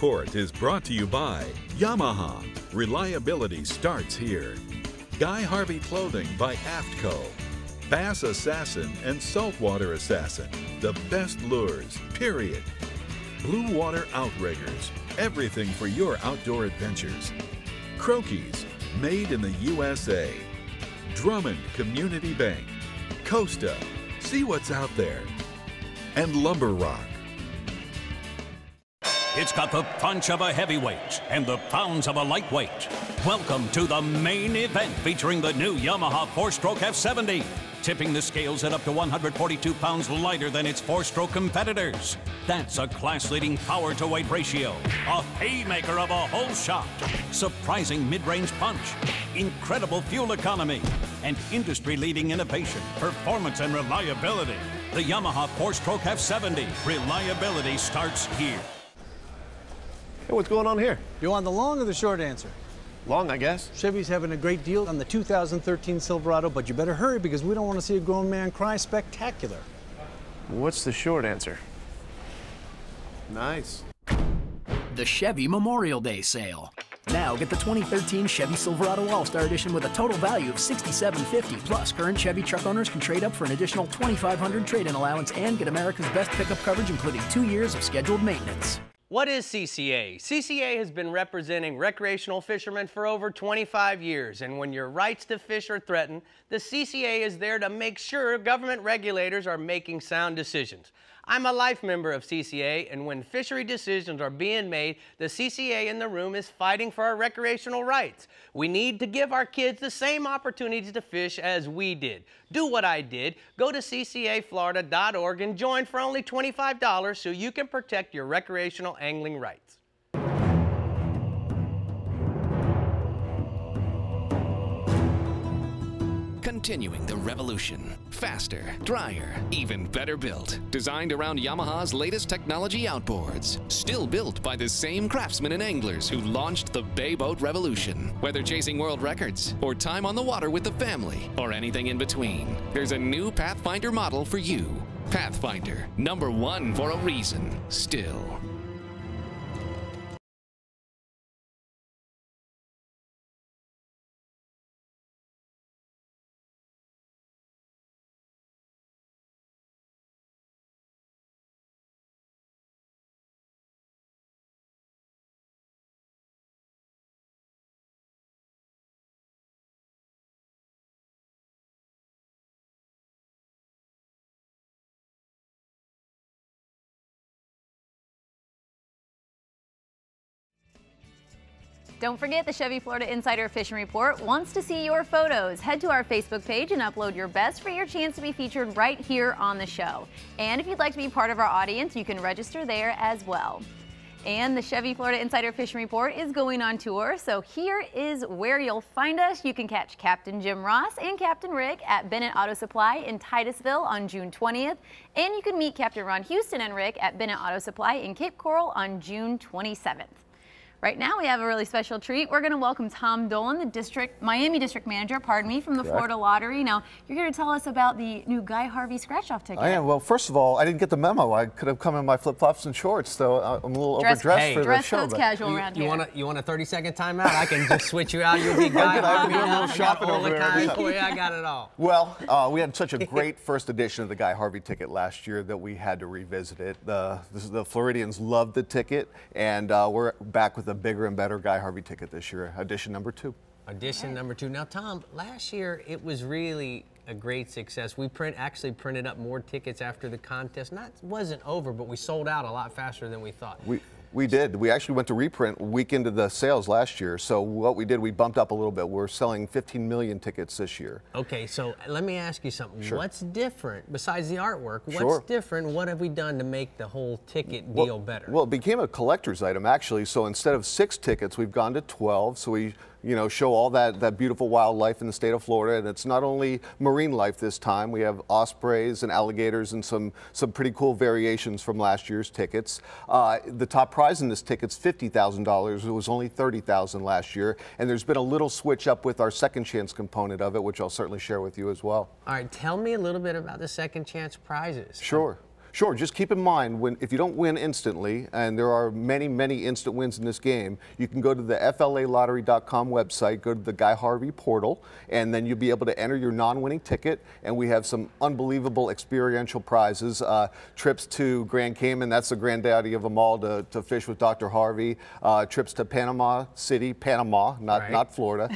Report is brought to you by Yamaha. Reliability starts here. Guy Harvey Clothing by AFTCO. Bass Assassin and Saltwater Assassin. The best lures, period. Blue Water Outriggers. Everything for your outdoor adventures. Croquis, made in the USA. Drummond Community Bank. Costa, see what's out there. And Lumber Rock. It's got the punch of a heavyweight and the pounds of a lightweight. Welcome to the main event featuring the new Yamaha 4-stroke F70. Tipping the scales at up to 142 pounds lighter than its 4-stroke competitors. That's a class-leading power-to-weight ratio, a haymaker of a whole shot, surprising mid-range punch, incredible fuel economy, and industry-leading innovation, performance, and reliability. The Yamaha 4-stroke F70. Reliability starts here. Hey, what's going on here? You want the long or the short answer? Long, I guess. Chevy's having a great deal on the 2013 Silverado, but you better hurry because we don't want to see a grown man cry spectacular. What's the short answer? Nice. The Chevy Memorial Day sale. Now get the 2013 Chevy Silverado All-Star Edition with a total value of $6,750. Plus, current Chevy truck owners can trade up for an additional $2,500 trade-in allowance and get America's best pickup coverage, including 2 years of scheduled maintenance. What is CCA? CCA has been representing recreational fishermen for over 25 years, and when your rights to fish are threatened, the CCA is there to make sure government regulators are making sound decisions. I'm a life member of CCA, and when fishery decisions are being made, the CCA in the room is fighting for our recreational rights. We need to give our kids the same opportunities to fish as we did. Do what I did. Go to ccaflorida.org and join for only $25 so you can protect your recreational angling rights. Continuing the revolution. Faster, drier, even better built. Designed around Yamaha's latest technology outboards. Still built by the same craftsmen and anglers who launched the Bay Boat Revolution. Whether chasing world records, or time on the water with the family, or anything in between, there's a new Pathfinder model for you. Pathfinder, #1 for a reason, still. Don't forget, the Chevy Florida Insider Fishing Report wants to see your photos. Head to our Facebook page and upload your best for your chance to be featured right here on the show. And if you'd like to be part of our audience, you can register there as well. And the Chevy Florida Insider Fishing Report is going on tour, so here is where you'll find us. You can catch Captain Jim Ross and Captain Rick at Bennett Auto Supply in Titusville on June 20th. And you can meet Captain Ron Houston and Rick at Bennett Auto Supply in Cape Coral on June 27th. Right now we have a really special treat. We're going to welcome Tom Dolan, the Miami District Manager, from the Florida Lottery. Now, you're here to tell us about the new Guy Harvey scratch-off ticket. I am. Well, first of all, I didn't get the memo. I could have come in my flip-flops and shorts, so I'm a little overdressed for the show. Dress code's casual around here. You want a 30-second timeout? I can just switch you out. You'll be Guy Harvey. I a little shopping over there. I got it all. Well, we had such a great first edition of the Guy Harvey ticket last year that we had to revisit it. The Floridians loved the ticket, and we're back with a bigger and better Guy Harvey ticket this year, edition number 2. Edition number 2. Now, Tom, last year it was really a great success. We actually printed up more tickets after the contest. Wasn't over, but we sold out a lot faster than we thought. We did. We actually went to reprint a week into the sales last year. So what we did, we bumped up a little bit. We're selling 15 million tickets this year. Okay, so let me ask you something. Sure. What's different besides the artwork? What's Sure. different? What have we done to make the whole ticket deal better? Well, it became a collector's item actually. So instead of 6 tickets, we've gone to 12. So we show all that beautiful wildlife in the state of Florida, and it's not only marine life this time. We have ospreys and alligators and some pretty cool variations from last year's tickets. The top prize in this ticket's $50,000. It was only $30,000 last year, and there's been a little switch up with our second chance component of it, which I'll certainly share with you as well. All right, tell me a little bit about the second chance prizes. Sure. Sure, just keep in mind, if you don't win instantly, and there are many, many instant wins in this game, you can go to the FLAlottery.com website, go to the Guy Harvey portal, and then you'll be able to enter your non-winning ticket, and we have some unbelievable experiential prizes. Trips to Grand Cayman, that's the granddaddy of them all, to fish with Dr. Harvey. Trips to Panama City, Panama, not Florida.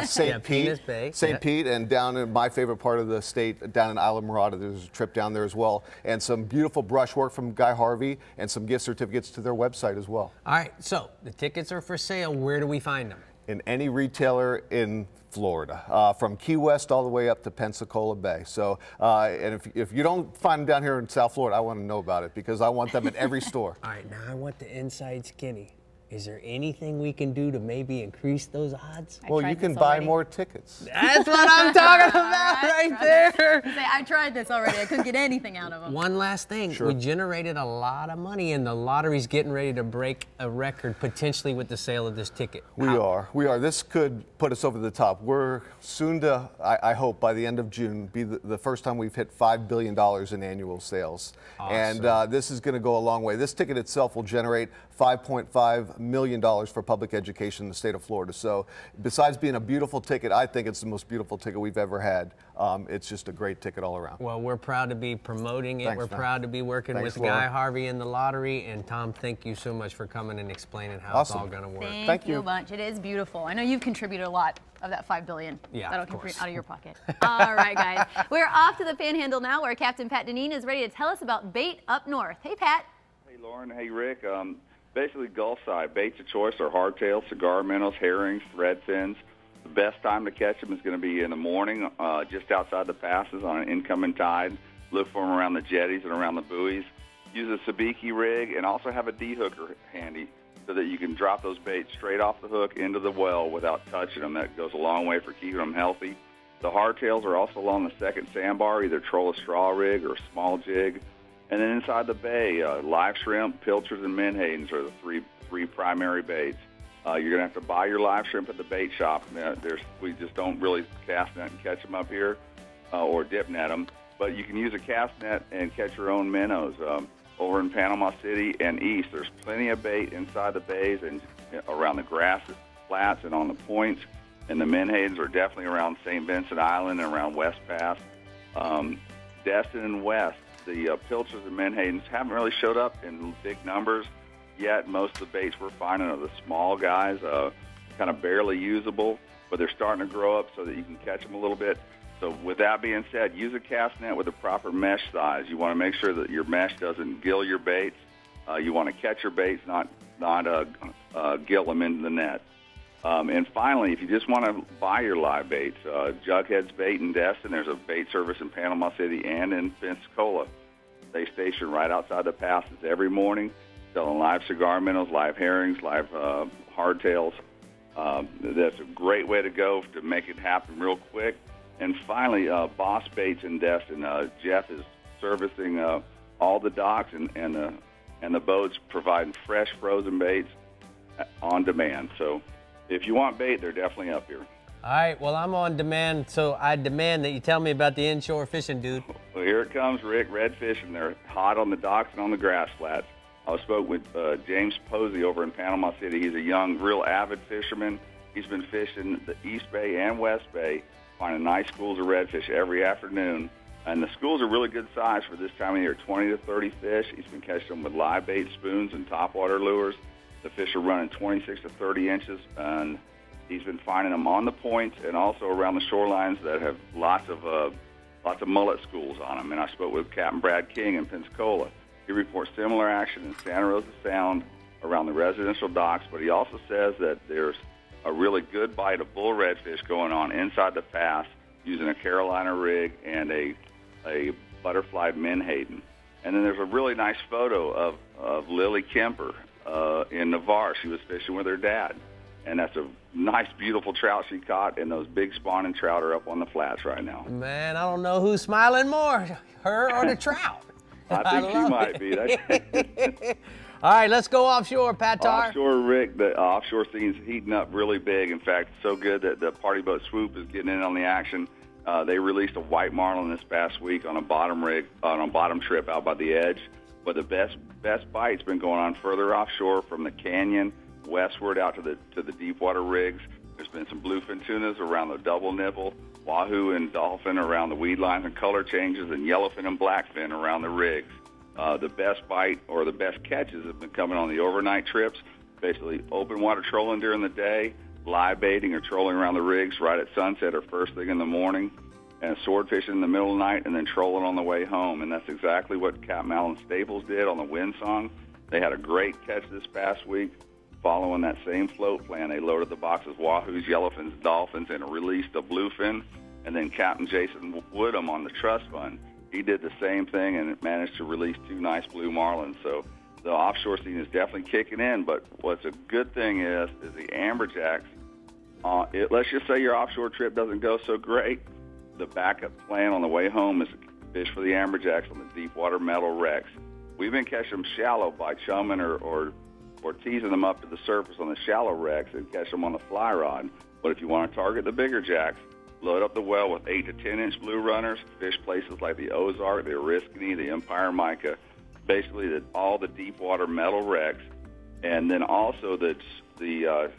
St. Pete, and down in my favorite part of the state, down in Isla Mirada, there's a trip down there as well. And some beautiful brushwork from Guy Harvey and some gift certificates to their website as well. All right, so the tickets are for sale. Where do we find them? In any retailer in Florida, from Key West all the way up to Pensacola Bay. So, and if you don't find them down here in South Florida, I want to know about it because I want them at every store. All right, now I want the inside skinny. Is there anything we can do to maybe increase those odds? Well, you can buy more tickets. That's what I'm talking about right there. I tried this already. I couldn't get anything out of them. One last thing. Sure. We generated a lot of money, and the lottery's getting ready to break a record potentially with the sale of this ticket. We are. This could put us over the top. We're soon to, I hope, by the end of June, be the first time we've hit $5 billion in annual sales. Awesome. And this is going to go a long way. This ticket itself will generate $5.5 million for public education in the state of Florida. So besides being a beautiful ticket, I think it's the most beautiful ticket we've ever had. It's just a great ticket all around. Well, we're proud to be promoting it. Thanks, we're proud to be working with Laura. Guy Harvey in the lottery. And Tom, thank you so much for coming and explaining how it's all going to work. Thank you a bunch. It is beautiful. I know you've contributed a lot of that $5 billion. Yeah, that'll contribute out of your pocket. All right, guys. We're off to the Panhandle now, where Captain Pat Deneen is ready to tell us about bait up north. Hey, Pat. Hey, Lauren. Hey, Rick. Basically, Gulf side baits of choice are hardtails, cigar minnows, herrings, red fins. The best time to catch them is going to be in the morning, just outside the passes on an incoming tide. Look for them around the jetties and around the buoys. Use a sabiki rig and also have a D-hooker handy so that you can drop those baits straight off the hook into the well without touching them. That goes a long way for keeping them healthy. The hardtails are also along the second sandbar, either troll a straw rig or a small jig. And then inside the bay, live shrimp, pilchards, and menhadens are the three primary baits. You're going to have to buy your live shrimp at the bait shop. We just don't really cast net and catch them up here or dip net them. But you can use a cast net and catch your own minnows. Over in Panama City and east, there's plenty of bait inside the bays and around the grasses, flats, and on the points. And the menhadens are definitely around St. Vincent Island and around West Pass. Destin and West, the pilchards and menhadens haven't really showed up in big numbers yet. Most of the baits we're finding are the small guys, kind of barely usable, but they're starting to grow up so that you can catch them a little bit. So with that being said, use a cast net with a proper mesh size. You want to make sure that your mesh doesn't gill your baits. You want to catch your baits, not gill them into the net. And finally, if you just want to buy your live baits, Jughead's Bait in Destin, there's a bait service in Panama City and in Pensacola. They station right outside the passes every morning, selling live cigar minnows, live herrings, live hardtails. That's a great way to go to make it happen real quick. And finally, Boss Baits in Destin. Jeff is servicing all the docks and the boats, providing fresh frozen baits on demand. So if you want bait, they're definitely up here. All right, well, I'm on demand, so I demand that you tell me about the inshore fishing, dude. Well, here it comes, Rick. Redfish, and they're hot on the docks and on the grass flats. I spoke with James Posey over in Panama City. He's a young, real avid fisherman. He's been fishing the East Bay and West Bay, finding nice schools of redfish every afternoon. And the schools are really good size for this time of year, 20 to 30 fish. He's been catching them with live bait spoons and topwater lures. The fish are running 26 to 30 inches, and he's been finding them on the points and also around the shorelines that have lots of mullet schools on them. And I spoke with Captain Brad King in Pensacola. He reports similar action in Santa Rosa Sound around the residential docks, but he also says that there's a really good bite of bull redfish going on inside the pass using a Carolina rig and a butterfly menhaden. And then there's a really nice photo of Lily Kemper in Navarre. She was fishing with her dad. And that's a nice, beautiful trout she caught, and those big spawning trout are up on the flats right now. Man, I don't know who's smiling more, her or the trout. I think she might be. All right, let's go offshore, Patar. Offshore, Rick, the offshore scene's heating up really big. In fact, so good that the party boat Swoop is getting in on the action. They released a white marlin this past week on a bottom trip out by the edge. But the best bite's been going on further offshore from the canyon westward out to the deep water rigs. There's been some bluefin tunas around the double nipple, wahoo and dolphin around the weed lines and color changes, and yellowfin and blackfin around the rigs. The best bite or the best catches have been coming on the overnight trips, basically open water trolling during the day, live baiting or trolling around the rigs right at sunset or first thing in the morning, and sword fishing in the middle of the night, and then trolling on the way home. And that's exactly what Captain Allen Staples did on the Windsong. They had a great catch this past week. Following that same float plan, they loaded the boxes wahoos, yellowfins, dolphins, and released a bluefin. And then Captain Jason Woodham on the trust fund, he did the same thing and managed to release 2 nice blue marlins. So the offshore scene is definitely kicking in. But what's a good thing is the amberjacks. Let's just say your offshore trip doesn't go so great. The backup plan on the way home is to fish for the amberjacks on the deep water metal wrecks. We've been catching them shallow by chumming or teasing them up to the surface on the shallow wrecks and catch them on the fly rod. But if you want to target the bigger jacks, load up the well with 8 to 10 inch blue runners, fish places like the Ozark, the Oriskany, the Empire Mica, basically all the deep water metal wrecks, and then also the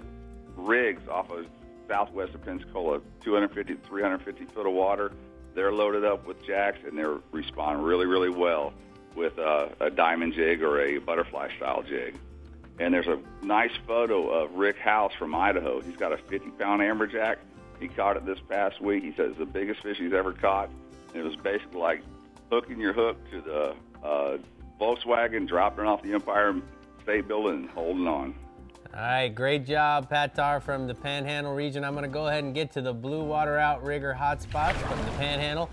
rigs off of southwest of Pensacola, 250 to 350 foot of water. They're loaded up with jacks, and they respond really, really well with a diamond jig or a butterfly style jig. And there's a nice photo of Rick House from Idaho. He's got a 50-pound amberjack. He caught it this past week. He says it's the biggest fish he's ever caught. And it was basically like hooking your hook to the Volkswagen, dropping it off the Empire State Building, and holding on. All right, great job, Pat Tar from the Panhandle region. I'm going to go ahead and get to the blue water outrigger hotspots from the Panhandle.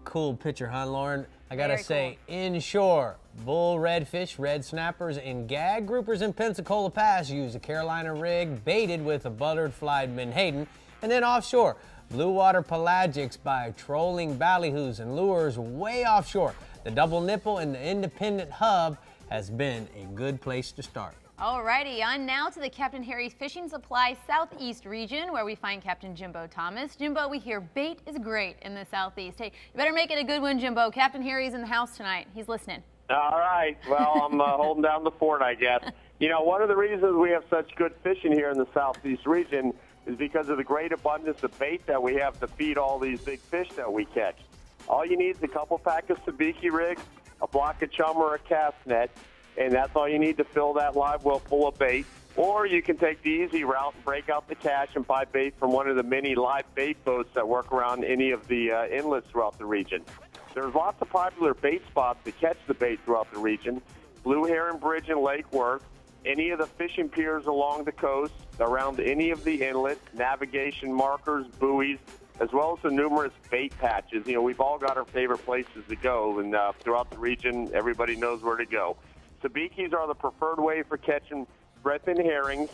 Cool picture, huh, Lauren? I got to say, inshore, bull redfish, red snappers, and gag groupers in Pensacola Pass use a Carolina rig baited with a butterflied menhaden. And then offshore, blue water pelagics by trolling ballyhoos and lures way offshore. The double nipple and the independent hub has been a good place to start. Alrighty, on now to the Captain Harry's Fishing Supply Southeast region, where we find Captain Jimbo Thomas. Jimbo, we hear bait is great in the Southeast. Hey, you better make it a good one, Jimbo. Captain Harry's in the house tonight. He's listening. All right. Well, I'm holding down the fort, I guess. You know, one of the reasons we have such good fishing here in the Southeast region is because of the great abundance of bait that we have to feed all these big fish that we catch. All you need is a couple pack of sabiki rigs, a block of chum or a cast net, and that's all you need to fill that live well full of bait. Or you can take the easy route and break out the cash and buy bait from one of the many live bait boats that work around any of the inlets throughout the region. There's lots of popular bait spots to catch the bait throughout the region. Blue Heron Bridge in Lake Worth, any of the fishing piers along the coast, around any of the inlets, navigation markers, buoys, as well as the numerous bait patches. You know, we've all got our favorite places to go, and throughout the region, everybody knows where to go. Sabikis are the preferred way for catching redfin herrings,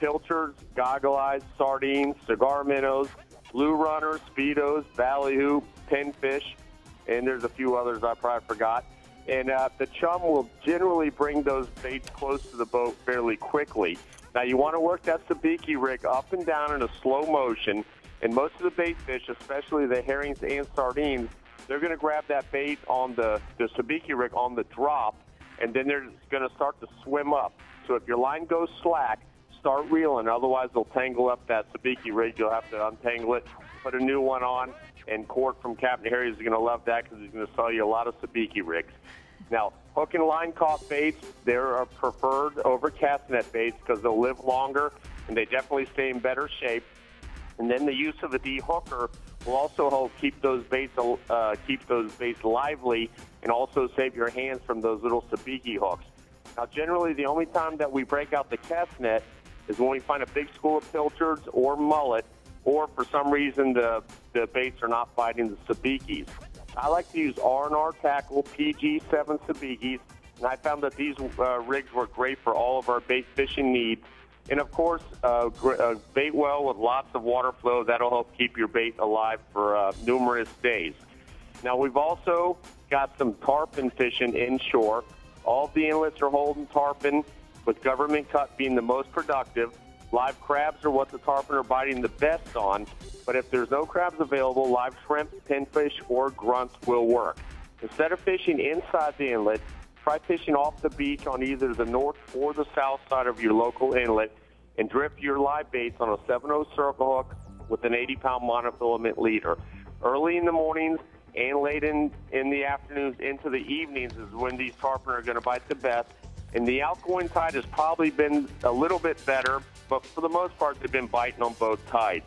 pilchards, goggle eyes, sardines, cigar minnows, blue runners, speedos, ballyhoo, pinfish, and there's a few others I probably forgot. And the chum will generally bring those baits close to the boat fairly quickly. Now, you want to work that sabiki rig up and down in a slow motion, and most of the bait fish, especially the herrings and sardines, they're going to grab that bait on the sabiki rig on the drop, and then they're going to start to swim up. So if your line goes slack, start reeling. Otherwise, they'll tangle up that sabiki rig. You'll have to untangle it, put a new one on, and Court from Captain Harry's is going to love that because he's going to sell you a lot of sabiki rigs. Now, hook and line caught baits, they're preferred over cast net baits because they'll live longer and they definitely stay in better shape. And then the use of a de-hooker will also help keep those baits lively and also save your hands from those little sabiki hooks. Now, generally, the only time that we break out the cast net is when we find a big school of pilchards or mullet, or for some reason the baits are not biting the sabikis. I like to use R&R tackle PG7 sabikis, and I found that these rigs work great for all of our bait fishing needs. And, of course, a bait well with lots of water flow, that'll help keep your bait alive for numerous days. Now, we've also got some tarpon fishing inshore. All of the inlets are holding tarpon, with government cut being the most productive. Live crabs are what the tarpon are biting the best on, but if there's no crabs available, live shrimp, pinfish, or grunts will work. Instead of fishing inside the inlet, try fishing off the beach on either the north or the south side of your local inlet and drift your live baits on a 7/0 circle hook with an 80-pound monofilament leader. Early in the mornings and late in the afternoons into the evenings is when these tarpon are going to bite the best. And the outgoing tide has probably been a little bit better, but for the most part, they've been biting on both tides.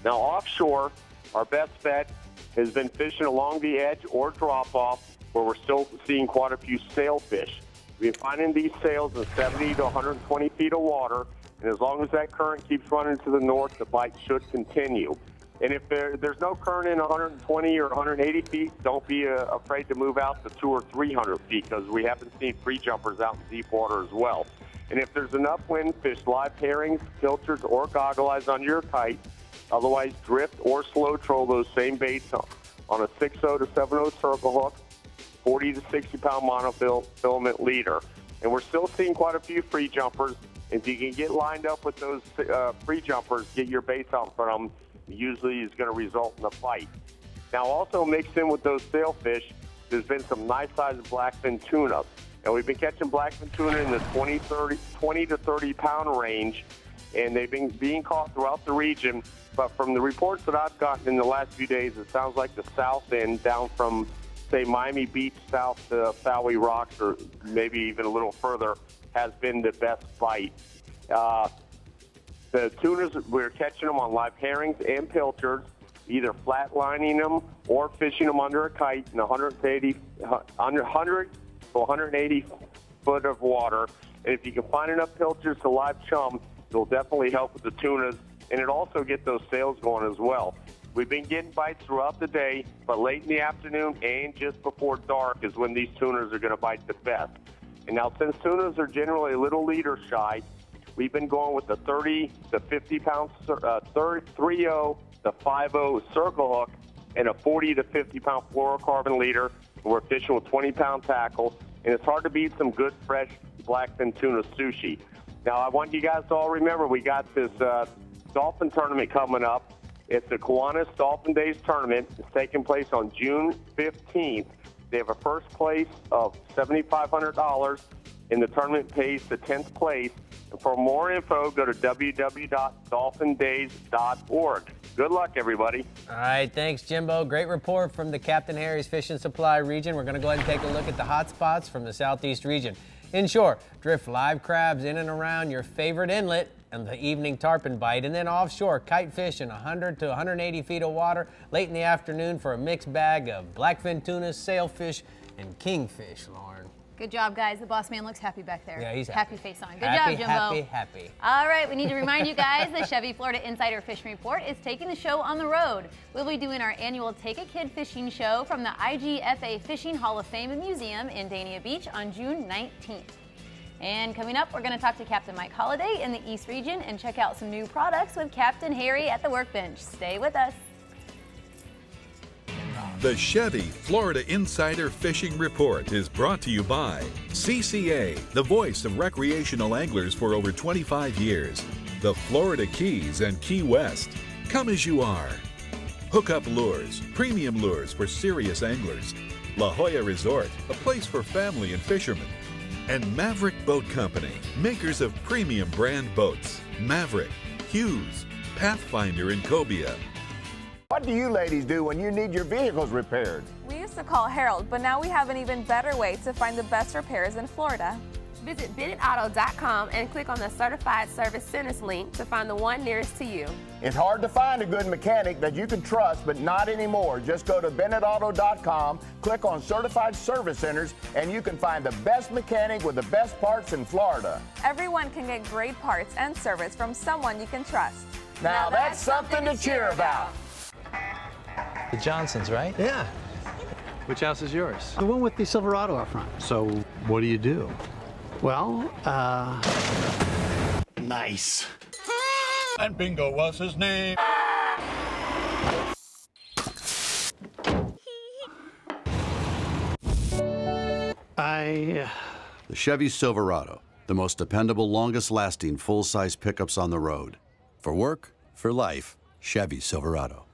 Now, offshore, our best bet has been fishing along the edge or drop-off, where we're still seeing quite a few sailfish. We've been finding these sails in 70 to 120 feet of water, and as long as that current keeps running to the north, the bite should continue. And if there's no current in 120 or 180 feet, don't be afraid to move out to 200 or 300 feet, because we haven't seen free jumpers out in deep water as well. And if there's enough wind, fish live herrings, pilchards, or goggle eyes on your kite. Otherwise, drift or slow troll those same baits on a 6/0 to 7/0 circle hook, 40 to 60-pound monofilament leader. And we're still seeing quite a few free jumpers. If you can get lined up with those free jumpers, get your baits out in front of them, usually is going to result in a fight. Now, also mixed in with those sailfish, there's been some nice-sized blackfin tuna. And we've been catching blackfin tuna in the 20 to 30-pound range, and they've been being caught throughout the region. But from the reports that I've gotten in the last few days, it sounds like the south end, down from, say, Miami Beach south to Fowey Rocks, or maybe even a little further, has been the best bite. The tunas, we're catching them on live herrings and pilchards, either flatlining them or fishing them under a kite in 100 to 180 foot of water. And if you can find enough pilchards to live chum, it'll definitely help with the tunas, and it also get those sails going as well. We've been getting bites throughout the day, but late in the afternoon and just before dark is when these tunas are going to bite the best. And now, since tunas are generally a little leader shy, we've been going with the 30 to 50-pound 3/0 to 5/0 circle hook and a 40 to 50-pound fluorocarbon leader. We're fishing with 20-pound tackle, and it's hard to beat some good, fresh blackfin tuna sushi. Now, I want you guys to all remember we got this dolphin tournament coming up. It's the Kiwanis Dolphin Days tournament. It's taking place on June 15th. They have a first place of $7,500, and the tournament pays the 10th place. And for more info, go to www.dolphindays.org. Good luck, everybody. All right, thanks, Jimbo. Great report from the Captain Harry's Fishing Supply region. We're going to go ahead and take a look at the hot spots from the southeast region. Inshore, drift live crabs in and around your favorite inlet and the evening tarpon bite. And then offshore, kite fish in 100 to 180 feet of water late in the afternoon for a mixed bag of blackfin tuna, sailfish, and kingfish, Lauren. Good job, guys. The boss man looks happy back there. Yeah, he's happy. Happy face on. Good job, Jimbo. Happy. All right, we need to remind you guys the Chevy Florida Insider Fishing Report is taking the show on the road. We'll be doing our annual Take a Kid Fishing Show from the IGFA Fishing Hall of Fame and Museum in Dania Beach on June 19th. And coming up, we're going to talk to Captain Mike Holliday in the East region and check out some new products with Captain Harry at the workbench. Stay with us. The Chevy Florida Insider Fishing Report is brought to you by CCA, the voice of recreational anglers for over 25 years. The Florida Keys and Key West. Come as you are. Hookup Lures, premium lures for serious anglers. La Jolla Resort, a place for family and fishermen. And Maverick Boat Company, makers of premium brand boats. Maverick, Hughes, Pathfinder, and Cobia. What do you ladies do when you need your vehicles repaired? We used to call Harold, but now we have an even better way to find the best repairs in Florida. Visit BennettAuto.com and click on the Certified Service Centers link to find the one nearest to you. It's hard to find a good mechanic that you can trust, but not anymore. Just go to BennettAuto.com, click on Certified Service Centers, and you can find the best mechanic with the best parts in Florida. Everyone can get great parts and service from someone you can trust. Now that's something to cheer about. The Johnsons, right? Yeah. Which house is yours? The one with the Silverado up front. So, what do you do? Well, Nice. And Bingo was his name. The Chevy Silverado. The most dependable, longest-lasting, full-size pickups on the road. For work, for life, Chevy Silverado.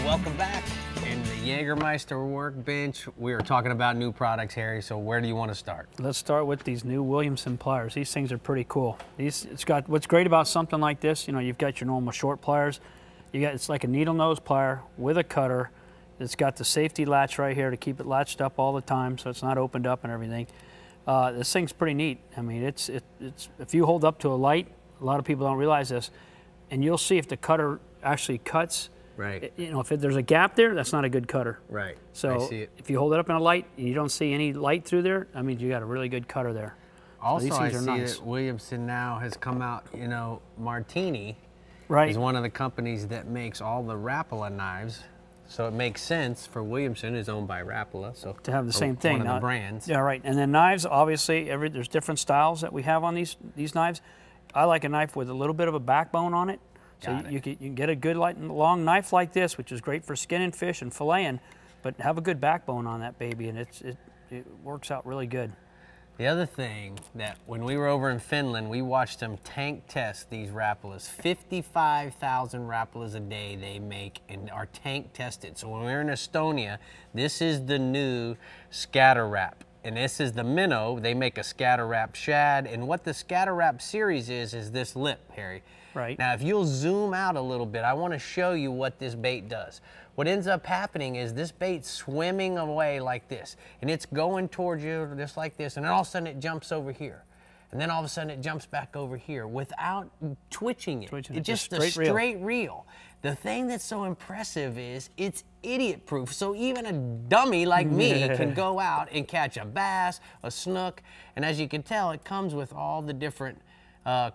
Welcome back. In the Jägermeister workbench, we are talking about new products, Harry, so where do you want to start? Let's start with these new Williamson pliers. These things are pretty cool. It's got, what's great about something like this, you know, you've got your normal short pliers. It's like a needle nose plier with a cutter. It's got the safety latch right here to keep it latched up all the time so it's not opened up and everything. This thing's pretty neat. I mean, it's if you hold up to a light, a lot of people don't realize this, and you'll see if the cutter actually cuts. Right. You know, if there's a gap there, that's not a good cutter. Right. So I see it. if you hold it up in a light and you don't see any light through there, I mean, you got a really good cutter there. Also, so I these things see are nice. that Williamson now has come out, you know, Martini is one of the companies that makes all the Rapala knives. So it makes sense for Williamson, is owned by Rapala, so to have the same thing. One of the brands. Yeah, right. And then knives, obviously, there's different styles that we have on these knives. I like a knife with a little bit of a backbone on it. So you can get a good long knife like this, which is great for skinning fish and filleting, but have a good backbone on that baby, and it works out really good. The other thing that when we were over in Finland, we watched them tank test these Rapalas. 55,000 Rapalas a day they make and are tank tested. So when we were in Estonia, this is the new scatter wrap. And this is the minnow. They make a scatter wrap shad. And what the scatter wrap series is this lip, Harry. Right. Now, if you'll zoom out a little bit, I want to show you what this bait does. What ends up happening is this bait's swimming away like this, and it's going towards you just like this, and then all of a sudden it jumps over here. And then all of a sudden it jumps back over here without twitching it. It's just a straight reel. The thing that's so impressive is it's idiot proof. So even a dummy like me can go out and catch a bass, a snook, and as you can tell, it comes with all the different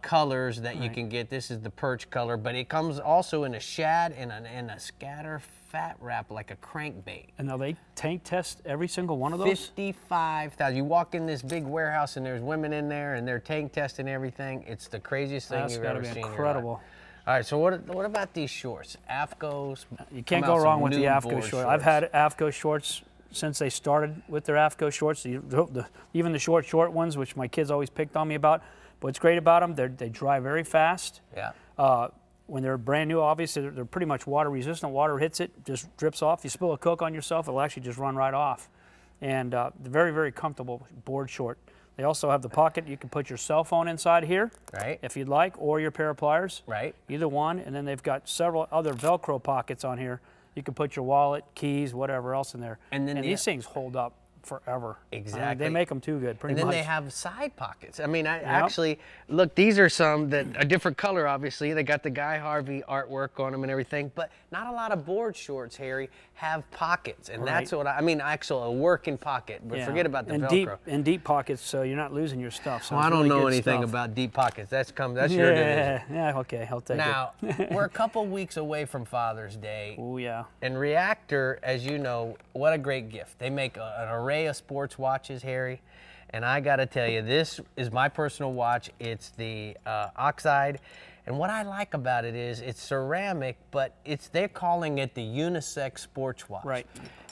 colors that you can get. This is the perch color, but it comes also in a shad and a scatter fat wrap like a crankbait. And now they tank test every single one of those? 55,000. You walk in this big warehouse and there's women in there and they're tank testing everything. It's the craziest thing you've ever seen. Incredible. All right, so what about these shorts? AFCOs. You can't go wrong with the AFCO shorts. I've had AFCO shorts since they started with their AFCO shorts. Even the short ones, which my kids always picked on me about. But what's great about them, they dry very fast. Yeah. When they're brand new, obviously, they're pretty much water resistant. Water hits it, just drips off. You spill a Coke on yourself, it'll actually just run right off. And they're very, very comfortable board short. They also have the pocket. You can put your cell phone inside here, if you'd like, or your pair of pliers, either one. And then they've got several other Velcro pockets on here. You can put your wallet, keys, whatever else in there. And these things hold up forever. Exactly. They make them too good, pretty much. And then they have side pockets. I mean, actually, look, these are some that a different color, obviously. They got the Guy Harvey artwork on them and everything, but not a lot of board shorts, Harry, have pockets. And that's what I mean, actually a working pocket, but forget about the Velcro. Deep pockets, so you're not losing your stuff. So well, I don't really know anything about deep pockets. That's your division. Yeah, okay, I'll take it. Now, we're a couple weeks away from Father's Day. Oh, yeah. And Reactor, as you know, what a great gift. They make an array of sports watches, Harry. And I got to tell you, this is my personal watch. It's the Oxide. And what I like about it is it's ceramic, but they're calling it the unisex sports watch. Right.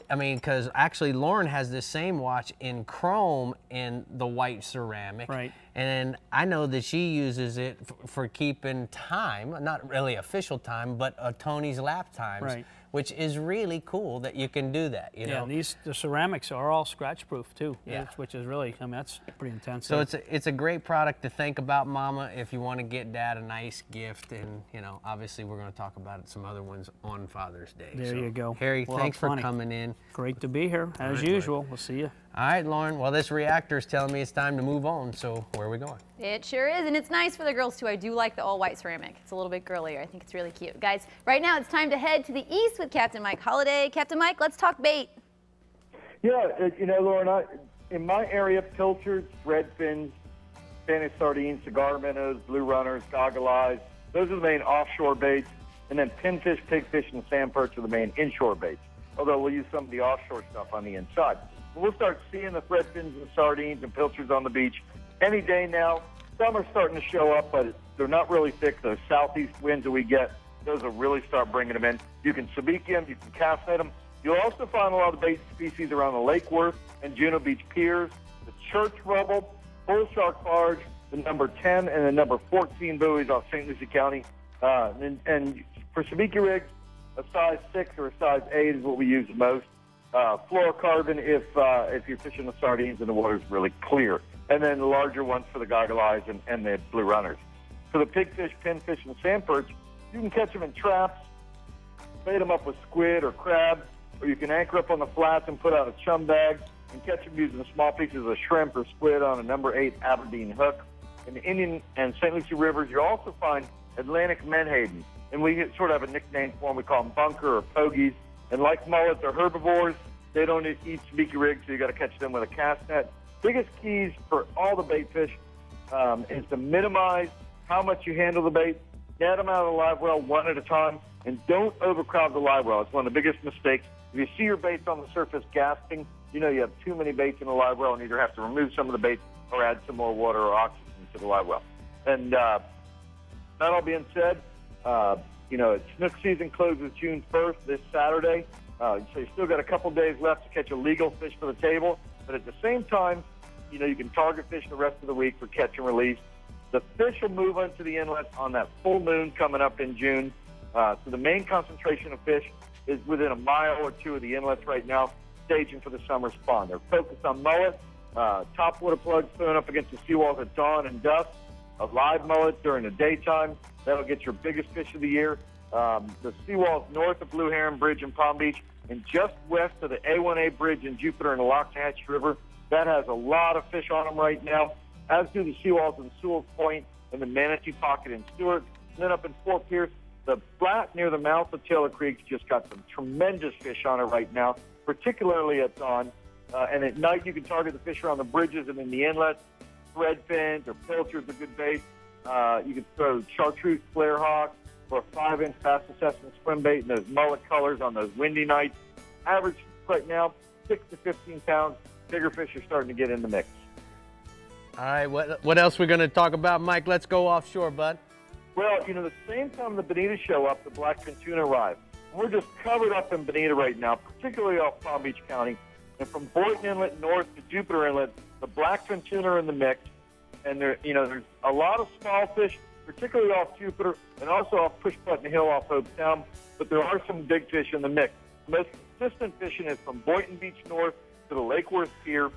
I mean, because actually Lauren has this same watch in chrome in the white ceramic. Right. And I know that she uses it for keeping time, not really official time, but Tony's lap times. Right. Which is really cool that you can do that, you know? Yeah, the ceramics are all scratch proof too, yeah. Which is really, I mean, that's pretty intense. So it's a great product to think about, Mama, if you want to get Dad a nice gift. And, you know, obviously we're going to talk about some other ones on Father's Day. There you go. Harry, thanks for coming in. Great to be here, as usual. We'll see you. All right, Lauren. Well, this Reactor is telling me it's time to move on, so where are we going? It sure is, and it's nice for the girls, too. I do like the all-white ceramic. It's a little bit girlier. I think it's really cute. Guys, right now it's time to head to the east with Captain Mike Holliday. Captain Mike, let's talk bait. Yeah, you know, Lauren, in my area, pilchards, redfins, Spanish sardines, cigar minnows, blue runners, goggle eyes, those are the main offshore baits, and then pinfish, pigfish, and sand perch are the main inshore baits, although we'll use some of the offshore stuff on the inside. We'll start seeing the threadfins and sardines and pilchards on the beach any day now. Some are starting to show up, but they're not really thick. Those southeast winds that we get, those will really start bringing them in. You can sabiki them, you can cast net them. You'll also find a lot of bait species around the Lake Worth and Juno Beach piers, the church rubble, bull shark barge, the number 10 and the number 14 buoys off St. Lucie County. And for sabiki rigs, a size 6 or a size 8 is what we use the most. Fluorocarbon if you're fishing the sardines and the water's really clear. And then the larger ones for the goggle eyes and the blue runners. For the pigfish, pinfish, and sand perch, you can catch them in traps, bait them up with squid or crab, or you can anchor up on the flats and put out a chum bag and catch them using small pieces of shrimp or squid on a number 8 Aberdeen hook. In the Indian and St. Lucie rivers, you'll also find Atlantic menhaden. And we sort of have a nickname for them. We call them bunker or pogies. And like mullets, they're herbivores. They don't eat sabiki rigs, so you got to catch them with a cast net. Biggest keys for all the bait fish is to minimize how much you handle the bait. Net them out of the live well one at a time, and don't overcrowd the live well. It's one of the biggest mistakes. If you see your baits on the surface gasping, you know you have too many baits in the live well and either have to remove some of the baits or add some more water or oxygen to the live well. And that all being said, you know, snook season closes June 1st, this Saturday. So you still got a couple days left to catch a legal fish for the table. But at the same time, you know, you can target fish the rest of the week for catch and release. The fish will move into the inlet on that full moon coming up in June. So the main concentration of fish is within a mile or two of the inlets right now, staging for the summer spawn. They're focused on mullet, top water plugs thrown up against the seawalls at dawn and dusk, a live mullet during the daytime. That'll get your biggest fish of the year. The seawalls north of Blue Heron Bridge in Palm Beach and just west of the A1A Bridge in Jupiter and the Loxahatchee River, that has a lot of fish on them right now, as do the seawalls in Sewell's Point and the Manatee Pocket in Stewart. And then up in Fort Pierce, the flat near the mouth of Taylor Creek's just got some tremendous fish on it right now, particularly at dawn. And at night, you can target the fish around the bridges and in the inlets. Threadfins or pilchards are good bait. You can throw chartreuse flare hawks or a 5-inch fast assessment swim bait in those mullet colors on those windy nights. Average right now, 6 to 15 pounds. Bigger fish are starting to get in the mix. All right, what else we're going to talk about, Mike? Let's go offshore, bud. Well, you know, the same time the bonitas show up, the blackfin tuna arrive. We're just covered up in bonita right now, particularly off Palm Beach County. And from Boynton Inlet north to Jupiter Inlet, the blackfin tuna are in the mix. And there, you know, there's a lot of small fish, particularly off Jupiter and also off Push Button Hill off Hope Town. But there are some big fish in the mix. The most consistent fishing is from Boynton Beach north to the Lake Worth Pier,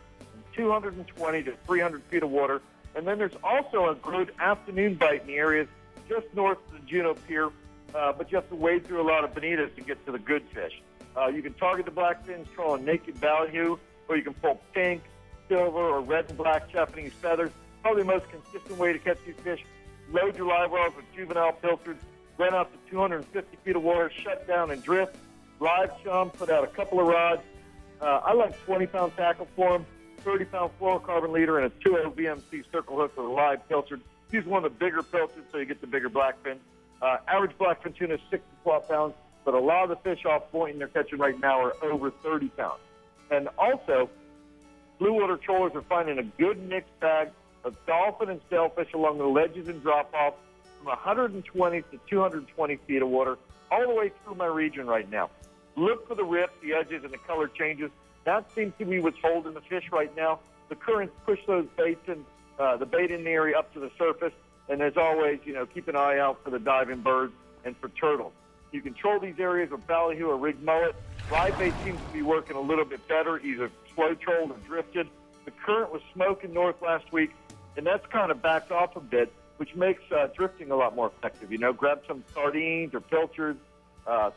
220 to 300 feet of water. And then there's also a good afternoon bite in the areas just north of the Juno Pier, but you have to wade through a lot of bonitas to get to the good fish. You can target the blackfins, trolling naked ballyhoo or you can pull pink, silver, or red and black Japanese feathers. Probably the most consistent way to catch these fish. Load your live wells with juvenile pilchards, run out to 250 feet of water, shut down and drift. Live chum, put out a couple of rods. I like 20-pound tackle for them, 30-pound fluorocarbon leader, and a 2.0 VMC circle hook for a live pilchard. Use one of the bigger pilchards so you get the bigger blackfin. Average blackfin tuna is 6 to 12 pounds, but a lot of the fish off point they're catching right now are over 30 pounds. And also, blue water trollers are finding a good mixed bag of dolphin and sailfish along the ledges and drop-offs from 120 to 220 feet of water all the way through my region right now. Look for the rips, the edges, and the color changes. That seems to be what's holding the fish right now. The currents push those baits in, the bait in the area up to the surface. And as always, keep an eye out for the diving birds and for turtles. You control these areas with ballyhoo or rigged mullet. Live bait seems to be working a little bit better, either slow trolled or drifted. The current was smoking north last week, and that's kind of backed off a bit, which makes drifting a lot more effective. Grab some sardines or pilchards,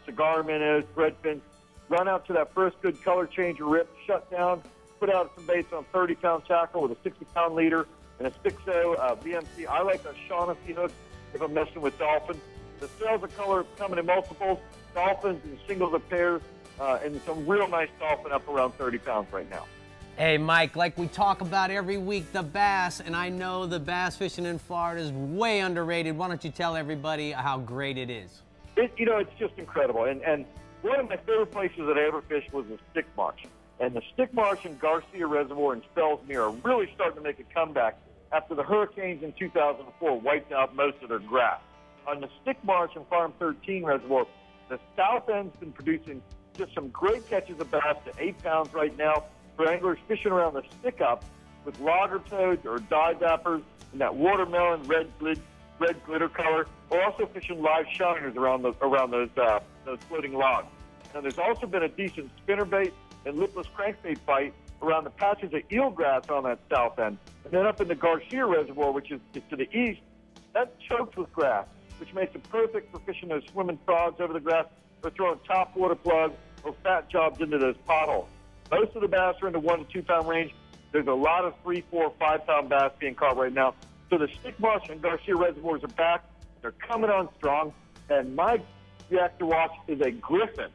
cigar minnows, threadfins, run out to that first good color change or rip, shut down, put out some baits on 30-pound tackle with a 60-pound leader and a 6.0 VMC. I like a Shaughnessy hook if I'm messing with dolphins. The sails of color coming in multiples, dolphins and singles of pairs, and some real nice dolphin up around 30 pounds right now. Hey, Mike, like we talk about every week, the bass, and I know the bass fishing in Florida is way underrated. Why don't you tell everybody how great it is? It's just incredible. And one of my favorite places that I ever fished was the Stick Marsh. And the Stick Marsh and Garcia Reservoir in Spellsmere are really starting to make a comeback after the hurricanes in 2004 wiped out most of their grass. On the Stick Marsh and Farm 13 Reservoir, the south end's been producing just some great catches of bass to 8 pounds right now for anglers fishing around the stick up with logger toads or dye dappers in that watermelon red glitter color, or also fishing live shiners around those floating logs. Now, there's also been a decent spinnerbait and lipless crankbait bite around the patches of eelgrass on that south end. And then up in the Garcia Reservoir, which is to the east, that's choked with grass, which makes it perfect for fishing those swimming frogs over the grass or throwing top water plugs or fat jobs into those potholes. Most of the bass are in the 1 to 2 pound range. There's a lot of 3, 4, 5 pound bass being caught right now. So the Stick Marsh and Garcia Reservoirs are back. They're coming on strong. And my reactor watch is a griffin.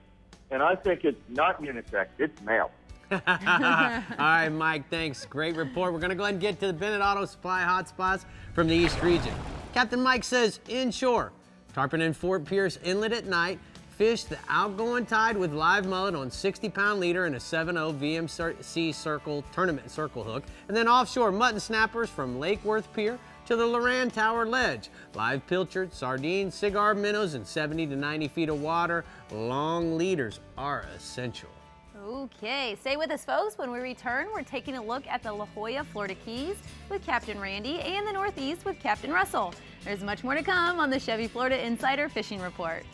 And I think it's not unisex, it's male. All right, Mike, thanks. Great report. We're going to go ahead and get to the Bennett Auto Supply hotspots from the East Region. Captain Mike says inshore, tarpon in Fort Pierce Inlet at night, fish the outgoing tide with live mullet on 60-pound leader and a 7.0 VMC circle tournament circle hook. And then offshore, mutton snappers from Lake Worth Pier to the Loran Tower Ledge. Live pilchard, sardines, cigar minnows, and 70 to 90 feet of water. Long leaders are essential. Okay, stay with us, folks. When we return, we're taking a look at the La Jolla, Florida Keys with Captain Randy and the Northeast with Captain Russell. There's much more to come on the Chevy Florida Insider Fishing Report.